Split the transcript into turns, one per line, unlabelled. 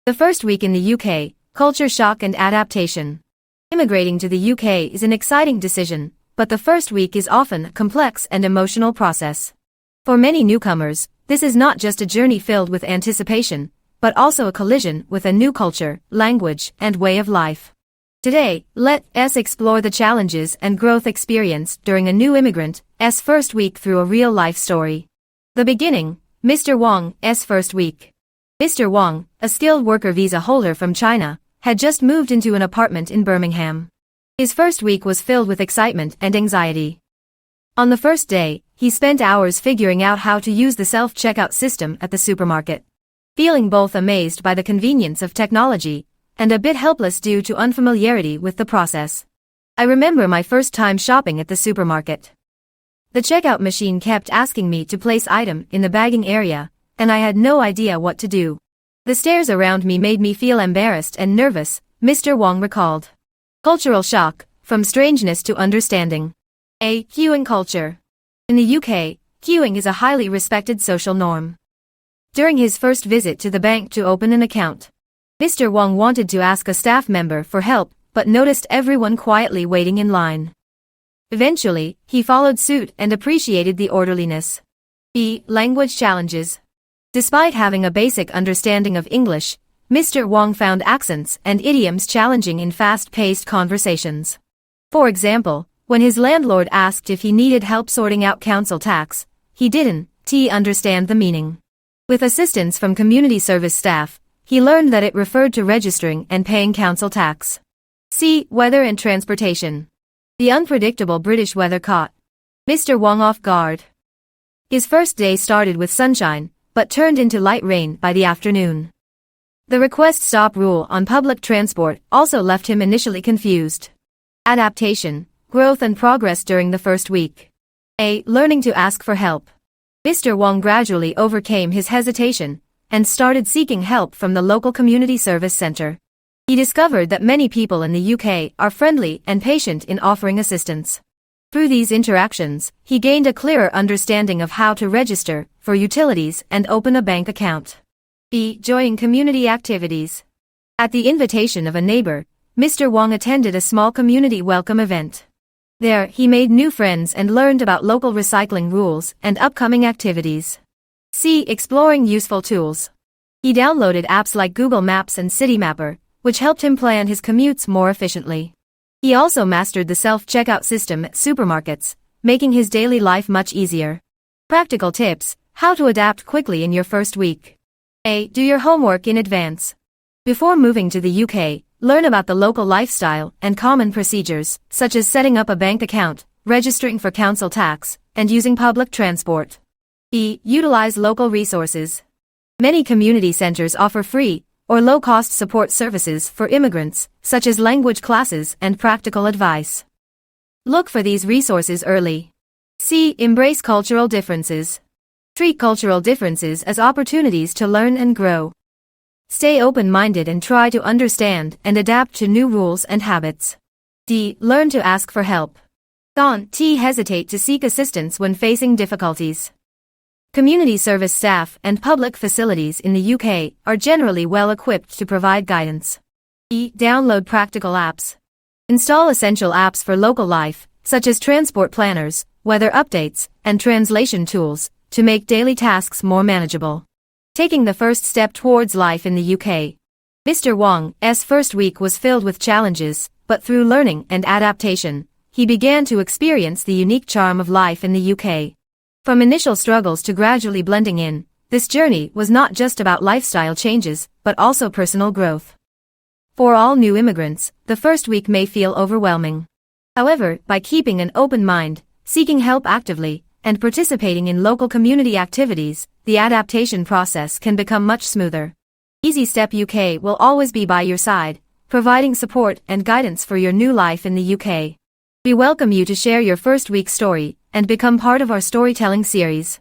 The first week in the UK, culture shock and adaptation. Immigrating to the UK is an exciting decision, but the first week is often a complex and emotional process. For many newcomers, this is not just a journey filled with anticipation, but also a collision with a new culture, language, and way of life. Today, let's explore the challenges and growth experienced during a new immigrant's first week through a real-life story. The beginning, Mr. Wang's first week. Mr. Wang, a skilled worker visa holder from China, had just moved into an apartment in Birmingham. His first week was filled with excitement and anxiety. On the first day, he spent hours figuring out how to use the self-checkout system at the supermarket. Feeling both amazed by the convenience of technology and a bit helpless due to unfamiliarity with the process. I remember my first time shopping at the supermarket. The checkout machine kept asking me to place item in the bagging area, and I had no idea what to do. The stares around me made me feel embarrassed and nervous, Mr. Wang recalled. Cultural shock, from strangeness to understanding. A queuing culture. In the UK, queuing is a highly respected social norm. During his first visit to the bank to open an account, Mr. Wang wanted to ask a staff member for help, but noticed everyone quietly waiting in line. Eventually, he followed suit and appreciated the orderliness. B. Language challenges. Despite having a basic understanding of English, Mr. Wang found accents and idioms challenging in fast-paced conversations. For example, when his landlord asked if he needed help sorting out council tax, he didn't understand the meaning. With assistance from community service staff, he learned that it referred to registering and paying council tax. C. Weather and transportation. The unpredictable British weather caught Mr. Wang off guard. His first day started with sunshine, but turned into light rain by the afternoon. The request stop rule on public transport also left him initially confused. Adaptation, growth and progress during the first week. A. Learning to ask for help. Mr. Wang gradually overcame his hesitation and started seeking help from the local community service center. He discovered that many people in the UK are friendly and patient in offering assistance. Through these interactions, he gained a clearer understanding of how to register for utilities and open a bank account. B. Joining community activities. At the invitation of a neighbor, Mr. Wang attended a small community welcome event. There, he made new friends and learned about local recycling rules and upcoming activities. C. Exploring useful tools. He downloaded apps like Google Maps and Citymapper, which helped him plan his commutes more efficiently. He also mastered the self-checkout system at supermarkets, making his daily life much easier. Practical tips: how to adapt quickly in your first week. A. Do your homework in advance. Before moving to the UK, learn about the local lifestyle and common procedures, such as setting up a bank account, registering for council tax, and using public transport. B. Utilize local resources. Many community centers offer free or low-cost support services for immigrants, such as language classes and practical advice. Look for these resources early. C. Embrace cultural differences. Treat cultural differences as opportunities to learn and grow. Stay open-minded and try to understand and adapt to new rules and habits. D. Learn to ask for help. Don't hesitate to seek assistance when facing difficulties. Community service staff and public facilities in the UK are generally well equipped to provide guidance. E. Download practical apps. Install essential apps for local life, such as transport planners, weather updates, and translation tools, to make daily tasks more manageable. Taking the first step towards life in the UK. Mr. Wang's first week was filled with challenges, but through learning and adaptation, he began to experience the unique charm of life in the UK. From initial struggles to gradually blending in, this journey was not just about lifestyle changes, but also personal growth. For all new immigrants, the first week may feel overwhelming. However, by keeping an open mind, seeking help actively, and participating in local community activities, the adaptation process can become much smoother. EasyStepUK will always be by your side, providing support and guidance for your new life in the UK. We welcome you to share your first week story and become part of our storytelling series.